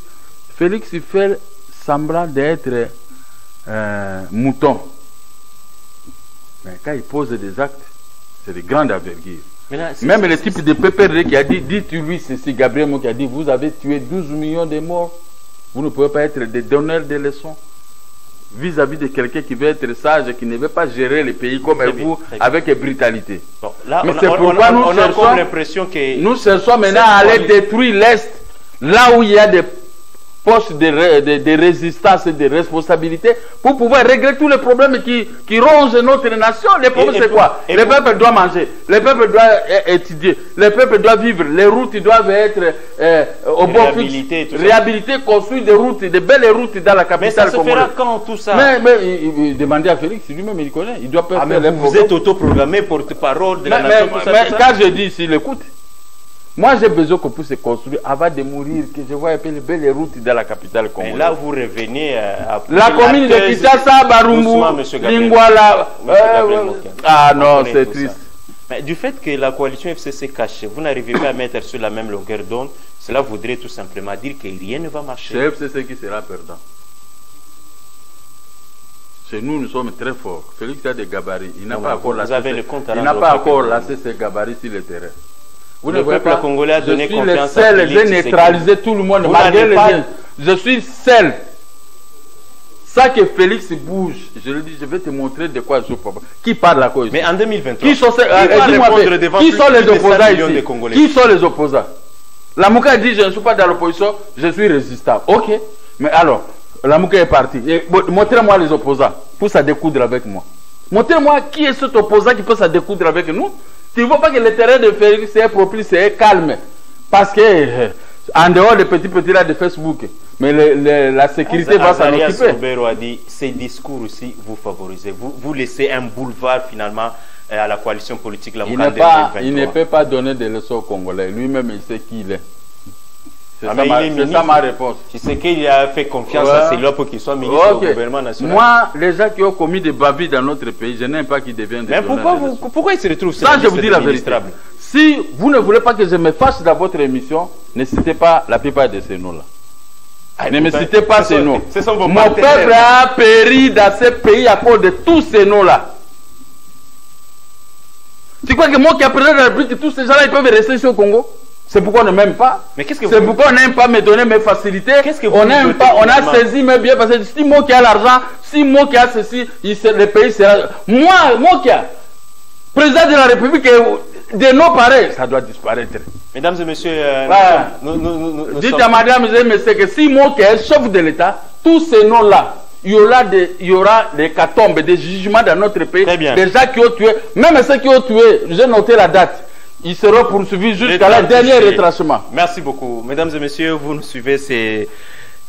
Félix, il fait semblant d'être mouton. Mais quand il pose des actes, c'est de grande envergure. Même le type de PPR qui a dit, dites-lui ceci, Gabriel Mo qui a dit, vous avez tué 12 millions de morts. Vous ne pouvez pas être des donneurs de leçons vis-à-vis de quelqu'un qui veut être sage et qui ne veut pas gérer le pays comme vous, avec brutalité. Bon, là, mais c'est pourquoi nous cherchons maintenant à aller détruire l'Est, là où il y a des postes de résistance et de responsabilité, pour pouvoir régler tous les problèmes qui rongent notre nation. Les problèmes, c'est quoi? Le peuple doit manger, le peuple doit étudier, le peuple doit vivre, les routes doivent être au bon fixe, réhabiliter, construire des routes, de belles routes dans la capitale. Mais ça se fera quand tout ça? Mais demandez à Félix, lui-même il connaît, il doit faire les vous êtes autoprogrammé porte-parole de la nation. Mais quand je dis, s'il écoute, moi, j'ai besoin qu'on puisse se construire avant de mourir, que je vois un peu les belles routes de la capitale congolaise. Mais là, vous revenez à la commune de Kinshasa, Barumbu, Lingwala. Ah non, c'est triste. Mais du fait que la coalition FCC cache, vous n'arrivez pas à mettre sur la même longueur d'onde, cela voudrait tout simplement dire que rien ne va marcher. C'est FCC qui sera perdant. Chez nous, nous sommes très forts. Félix a des gabarits. Il n'a pas encore lancé ses gabarits sur le terrain. Vous le peuple congolais a donné confiance à Félix. J'ai neutralisé tout le monde. Je suis seul. Ça que Félix bouge, je le dis, je vais te montrer de quoi je parle. Qui parle la cause? Mais en 2023, qui sont les opposants ici? Qui sont les opposants? La Mouka dit, je ne suis pas dans l'opposition, je suis résistant. Ok. Mais alors, la Mouka est partie. Montrez-moi les opposants pour se découdre avec moi. Montrez-moi qui est cet opposant qui peut se découdre avec nous. Tu ne vois pas que le terrain de Félix est propice, c'est calme. Parce que, en dehors des petits là de Facebook, mais la sécurité va s'en occuper. Soubero a dit, ces discours aussi, vous favorisez. Vous laissez un boulevard finalement à la coalition politique. Il ne peut pas donner des leçons aux Congolais. Lui-même, il sait qui il est. C'est ça ma réponse. Tu sais qu'il a fait confiance à Célio pour qu'il soit ministre du gouvernement national. Moi, les gens qui ont commis des bavures dans notre pays, je n'aime pas qu'ils deviennent des Mais pourquoi ils se retrouvent ça? Je vous dis la vérité. Si vous ne voulez pas que je me fâche dans votre émission, ne citez pas la plupart de ces noms-là. Ne me citez pas ces noms. Mon peuple a péri dans ce pays à cause de tous ces noms-là. Tu crois que moi qui apprenais la République, tous ces gens-là, ils peuvent rester ici au Congo? C'est pourquoi on ne m'aime pas. C'est pourquoi on n'aime pas me donner mes facilités. On n'aime pas, on a saisi mes biens parce que si moi qui a l'argent, si moi qui a ceci, le pays sera. Moi qui a président de la République, de nos pareils, ça doit disparaître. Mesdames et messieurs, dites à madame et messieurs que si moi qui est chef de l'État, tous ces noms-là, il y aura des catombes, des jugements dans notre pays. Des gens qui ont tué, même ceux qui ont tué, j'ai noté la date. Ils seront poursuivis jusqu'à la dernière retranchement. Merci beaucoup. Mesdames et messieurs, vous nous suivez, c'est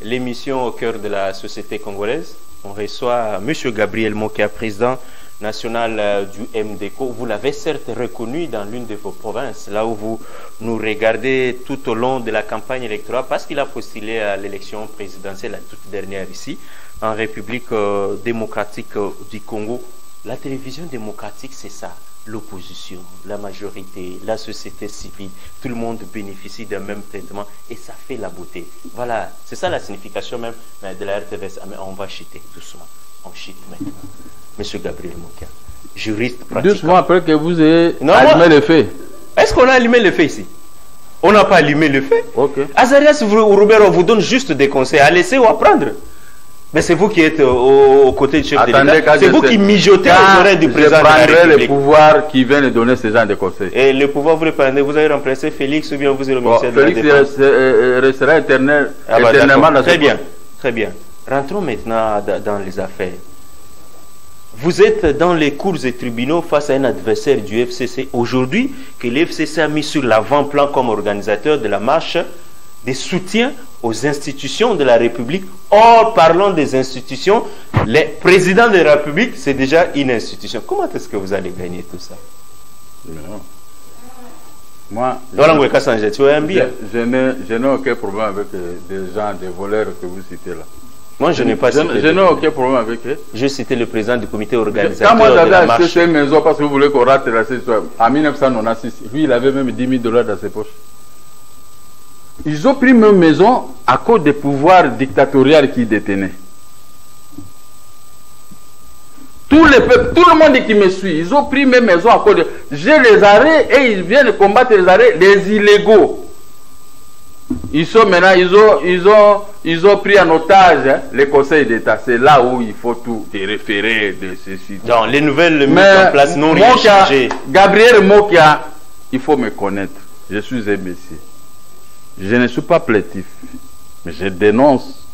l'émission au cœur de la société congolaise. On reçoit M. Gabriel Mokia, président national du MDECO. Vous l'avez certes reconnu dans l'une de vos provinces, là où vous nous regardez tout au long de la campagne électorale, parce qu'il a postulé à l'élection présidentielle, la toute dernière ici, en République démocratique du Congo. La télévision démocratique, c'est ça. L'opposition, la majorité, la société civile, tout le monde bénéficie d'un même traitement et ça fait la beauté. Voilà, c'est ça la signification même de la RTVS. Mais on va chuter doucement. On chute maintenant. Monsieur Gabriel Mokia, juriste pratiquant. Doucement après que vous ayez allumé le feu. Est-ce qu'on a allumé le feu ici? On n'a pas allumé le feu. Ok. Azarias ou Roubert, on vous donne juste des conseils à laisser ou à prendre. Mais c'est vous qui êtes aux côtés du chef de l'État. C'est vous qui mijotez les oreilles du président de la République. Je prendrai le pouvoir qui vient de donner ces gens de conseils. Et le pouvoir, vous le prenez, vous allez remplacer Félix ou bien vous allez le ministère de la Défense. Félix restera éternellement dans Très bien, très bien. Rentrons maintenant dans les affaires. Vous êtes dans les cours et tribunaux face à un adversaire du FCC aujourd'hui que le FCC a mis sur l'avant-plan comme organisateur de la marche des soutiens aux institutions de la République. Or, parlant des institutions, le président de la République, c'est déjà une institution. Comment est-ce que vous allez gagner tout ça? Non. Moi, tu es un bien. Je n'ai aucun problème avec des gens, des voleurs que vous citez là. Moi, je n'ai pas cité. Je n'ai aucun problème avec eux. Je citais le président du comité organisateur. Quand moi j'avais acheté cette maison parce que vous voulez qu'on rate la histoire, en 1996, lui il avait même 10 000 $ dans ses poches. Ils ont pris ma maison à cause des pouvoirs dictatoriaux qu'ils détenaient. Tout le monde qui me suit, ils ont pris mes maisons à cause de... J'ai les arrêts et ils viennent combattre les arrêts, les illégaux. Ils sont maintenant, ils ont pris en otage hein, les conseils d'État. C'est là où il faut tout des référés, de ceci. Non, les nouvelles mises en place non réchangées. Gabriel Mokia, il faut me connaître. Je suis un messie. Je ne suis pas plaintif, mais je dénonce.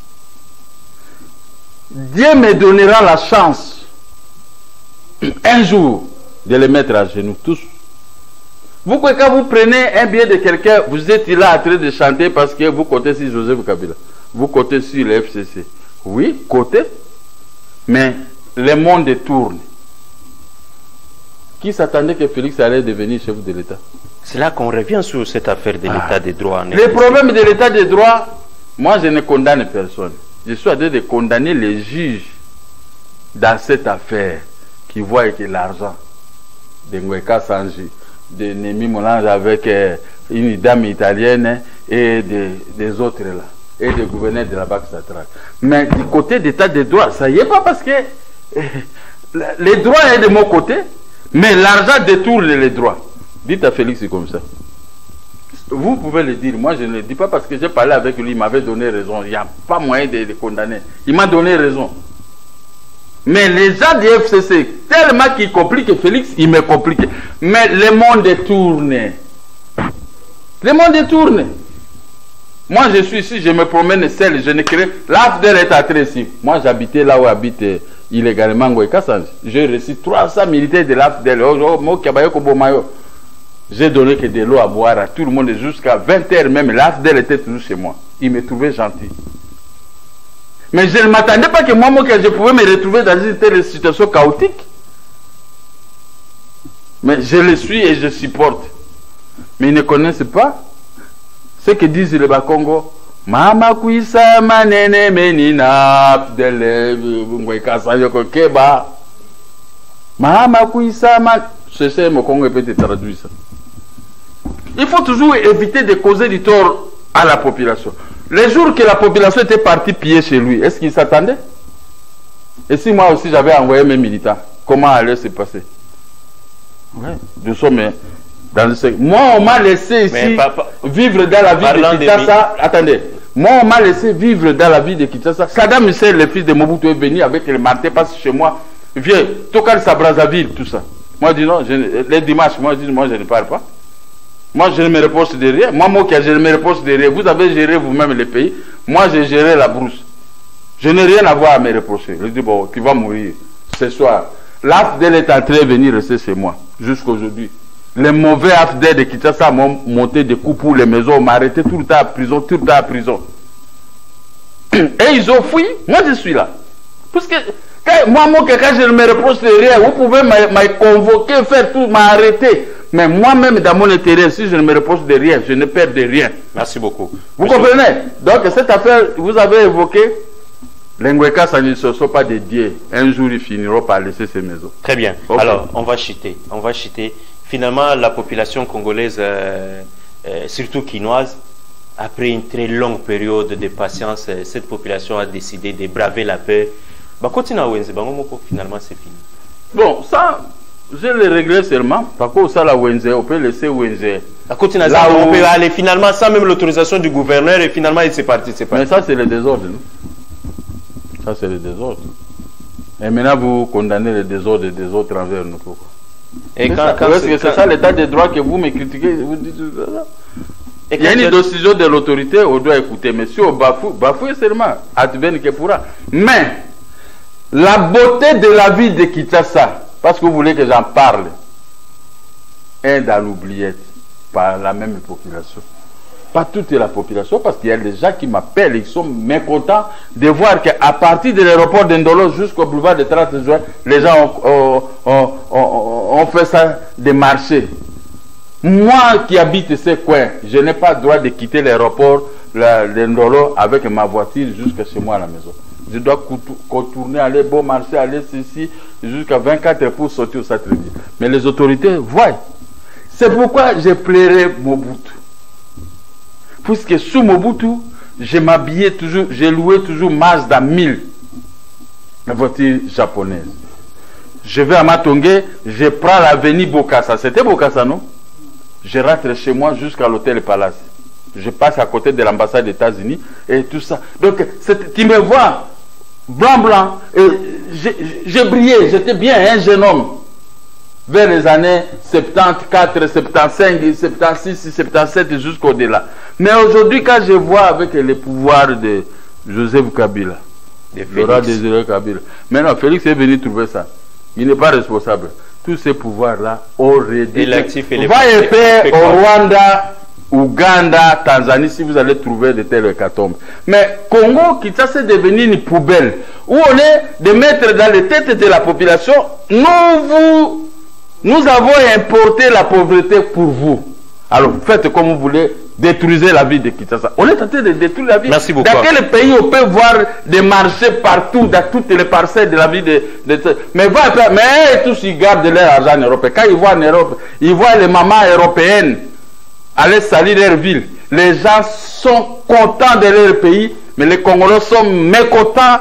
Dieu me donnera la chance un jour de les mettre à genoux tous. Vous, quand vous prenez un billet de quelqu'un, vous êtes là en train de chanter parce que vous comptez sur Joseph Kabila. Vous comptez sur le FCC. Oui, comptez. Mais le monde tourne. Qui s'attendait que Félix allait devenir chef de l'État? C'est là qu'on revient sur cette affaire de l'État des droits. Les problèmes de l'État des droits, moi je ne condamne personne. Je suis en train de condamner les juges dans cette affaire qui voient que l'argent de Ngweka Sanji, de Nemi Molange avec une dame italienne et des autres là, et des gouverneurs de la Banque centrale. Mais du côté d'État des droits, ça y est pas parce que les droits sont de mon côté, mais l'argent détourne les droits. Dites à Félix comme ça. Vous pouvez le dire, moi je ne le dis pas parce que j'ai parlé avec lui, il m'avait donné raison. Il n'y a pas moyen de le condamner. Il m'a donné raison. Mais les gens du FCC, tellement qu'ils compliquent Félix, il me complique. Mais le monde tourne. Le monde tourne. Moi je suis ici, je me promène seul, je ne crée. L'AFDEL est entré ici. Moi j'habitais là où habite illégalement Ngweka Sanji. J'ai reçu 300 militaires de l'AFDEL. J'ai donné que de l'eau à boire à tout le monde jusqu'à 20h même. L'AFDEL était toujours chez moi. Il me trouvait gentil. Mais je ne m'attendais pas que moi, je pouvais me retrouver dans une telle situation chaotique. Mais je le suis et je supporte. Mais ils ne connaissent pas ce que disent les Bakongo. Mama kuisa manene menina dele Ngweka Sanji keba. Mama kuisa man. C'est mon Congo peut te traduire ça. Il faut toujours éviter de causer du tort à la population. Les jours que la population était partie piller chez lui, est-ce qu'il s'attendait? Et si moi aussi j'avais envoyé mes militants, comment allait se passer? Ouais. Nous sommes dans ce... Moi on m'a laissé ici vivre dans la ville de Kinshasa. Attendez. Moi on m'a laissé vivre dans la ville de Kinshasa. Saddam Hussein, le fils de Mobutu, est venu avec le marté, passe chez moi. Viens, Tokar Brazzaville, tout ça. Moi je dis non, les dimanches, moi je dis moi je ne parle pas. Moi, je ne me repose de rien. Moi, je ne me repose de rien. Vous avez géré vous-même le pays. Moi, j'ai géré la brousse. Je n'ai rien à voir à me reprocher. Je dis, bon, tu vas mourir ce soir. L'AFDEL est en train de venir rester chez moi, jusqu'aujourd'hui. Les mauvais AFDEL de Kinshasa m'ont monté des coups pour les maisons, m'ont arrêté tout le temps à prison, tout le temps à prison. Et ils ont fui. Moi, je suis là. Parce que, moi, quand je ne me reproche de rien, vous pouvez me convoquer, faire tout, m'arrêter. Mais moi-même, dans mon intérêt, si je ne me reproche de rien, je ne perds de rien. Merci beaucoup. Vous comprenez? Donc, cette affaire, vous avez évoqué, les Ngweka Sanji ne sont pas des dieux. Un jour, ils finiront par laisser ces maisons. Très bien. Okay. Alors, on va chiter. On va chiter. Finalement, la population congolaise, surtout quinoise, après une très longue période de patience, cette population a décidé de braver la paix. Finalement, c'est fini. Bon, ça... Je le regrette seulement, parce que ça, la ONG, on peut laisser ONG. Là où on peut aller finalement sans même l'autorisation du gouverneur et finalement il s'est parti. Mais ça, c'est le désordre. Ça, c'est le désordre. Et maintenant, vous condamnez le désordre des autres envers nous. Pourquoi? Et c'est ça l'état de droit que vous me critiquez. Vous dites, il y a une décision de l'autorité, on doit écouter. Mais si on bafoue seulement, advienne que pourra. Mais, la beauté de la vie de Kinshasa, parce que vous voulez que j'en parle, est dans l'oubliette par la même population. Pas toute la population, parce qu'il y a des gens qui m'appellent, ils sont mécontents de voir qu'à partir de l'aéroport d'Indolo jusqu'au boulevard de 30 juin, les gens ont fait ça des marchés. Moi qui habite ces coins, je n'ai pas le droit de quitter l'aéroport, le Ndolo, avec ma voiture jusqu'à chez moi à la maison. Je dois contourner, aller bon marché, aller ici, jusqu'à 24 heures pour sortir au centre-ville. Mais les autorités voient. C'est pourquoi je plairais Mobutu. Puisque sous Mobutu, je m'habillais toujours, j'ai loué toujours Mazda 1000, la voiture japonaise. Je vais à Matongé, je prends l'avenue Bokassa. C'était Bokassa, non? Je rentre chez moi jusqu'à l'hôtel Palace. Je passe à côté de l'ambassade des États-Unis et tout ça. Donc, tu me vois, blanc, et j'ai brillé, j'étais bien un jeune homme. Vers les années 74, 75, 76, 77 jusqu'au-delà. Mais aujourd'hui, quand je vois avec les pouvoirs de Joseph Kabila, Laurent Désiré Kabila, maintenant Félix est venu trouver ça. Il n'est pas responsable. Tous ces pouvoirs-là auraient dit. Va et paix au Rwanda, Ouganda, Tanzanie, si vous allez trouver de telles hécatombes. Mais Congo, Kinshasa, c'est devenu une poubelle. Où on est de mettre dans les têtes de la population, nous avons importé la pauvreté pour vous. Alors faites comme vous voulez, détruisez la vie de Kinshasa. On est en train de détruire la vie. Merci beaucoup. Dans quel pays on peut voir des marchés partout, dans toutes les parcelles de la vie de mais tous ils gardent leur argent en Europe. Quand ils voient en Europe, ils voient les mamans européennes aller salir leur ville. Les gens sont contents de leur pays, mais les Congolais sont mécontents,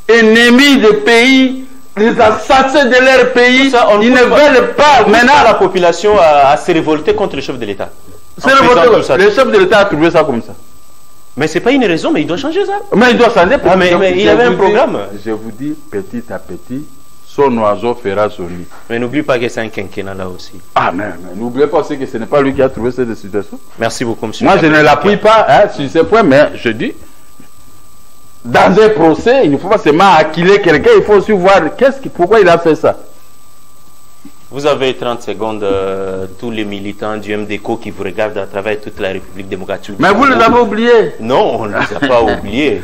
ennemis des pays, les assassins de leur pays. Ça, ils ne veulent pas. Maintenant, la population a se révolté contre le chef de l'État. Le chef de l'État a trouvé ça comme ça. Mais ce n'est pas une raison, mais il doit changer ça. Mais il doit changer. Mais il avait un programme. Je vous dis, petit à petit, son oiseau fera son nid. Mais n'oublie pas que c'est un quinquennat là aussi. Ah, mais n'oubliez pas aussi que ce n'est pas lui qui a trouvé cette situation. Merci beaucoup, monsieur. Moi, je ne l'appuie pas sur ce point, mais je dis, dans un procès, il ne faut pas seulement acquiler quelqu'un, il faut aussi voir pourquoi il a fait ça. Vous avez 30 secondes, tous les militants du MDCO qui vous regardent à travers toute la République démocratique. Mais vous les avez oubliés. Non, on ne les a pas oubliés.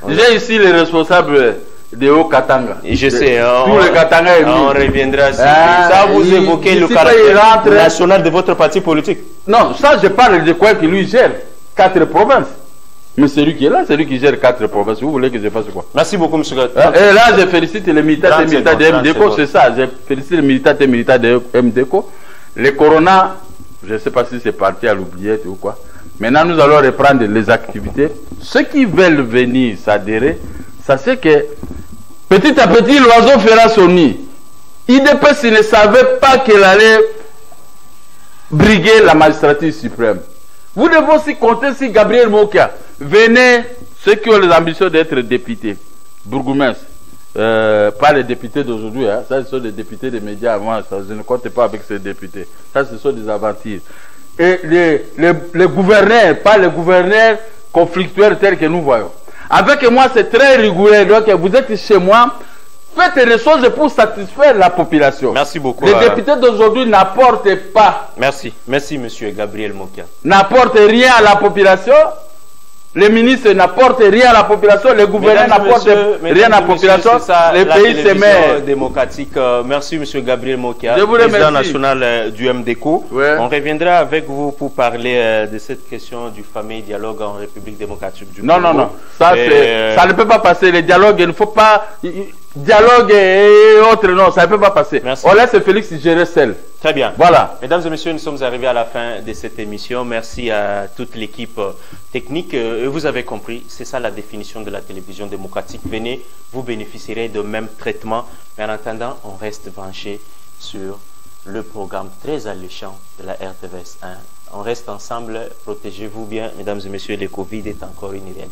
J'ai ici les responsables de Haut-Katanga. Je sais, tous les Katanga on reviendra sur ça. Vous évoquez le caractère national de votre parti politique. Non, ça je parle de quoi que lui gère 4 provinces. Mais celui qui est là, c'est lui qui gère 4 provinces. Vous voulez que je fasse quoi? Merci beaucoup, monsieur. Et là, je félicite les militants et militants de MDCO, c'est ça. Je félicite les militants et militants de MDCO. Les Corona, je ne sais pas si c'est parti à l'oubliette ou quoi. Maintenant, nous allons reprendre les activités. Ceux qui veulent venir s'adhérer, sachez que petit à petit, l'oiseau fera son nid. IDPS ne savait pas qu'elle allait briguer la magistrature suprême. Vous devez aussi compter sur Gabriel Mokia. Venez, ceux qui ont les ambitions d'être députés, bourgmestres, pas les députés d'aujourd'hui, ça ce sont des députés des médias avant, ça, je ne compte pas avec ces députés. Ça ce sont des aventures. Et les gouverneurs, pas les gouverneurs conflictuels tels que nous voyons. Avec moi c'est très rigoureux, donc vous êtes chez moi, faites des choses pour satisfaire la population. Merci beaucoup. Les députés d'aujourd'hui n'apportent pas. Merci. Merci, monsieur Gabriel Mokia. N'apportent rien à la population. Les ministres n'apportent rien à la population. Les gouverneurs n'apportent rien à la population. Les pays se mettent. Démocratique. Merci, monsieur Gabriel Mokia, président remercie. National du MDCO. Ouais. On reviendra avec vous pour parler de cette question du fameux dialogue en République démocratique du Congo. Non. Ça ne peut pas passer. Le dialogue, il ne faut pas. Dialogue et autres, non, ça ne peut pas passer. Merci. On laisse Félix gérer seul. Très bien. Voilà. Mesdames et messieurs, nous sommes arrivés à la fin de cette émission. Merci à toute l'équipe technique. Vous avez compris, c'est ça la définition de la télévision démocratique. Venez, vous bénéficierez de même traitement. Mais en attendant, on reste branché sur le programme très alléchant de la RTVS 1. On reste ensemble. Protégez-vous bien, mesdames et messieurs, le Covid est encore une réalité.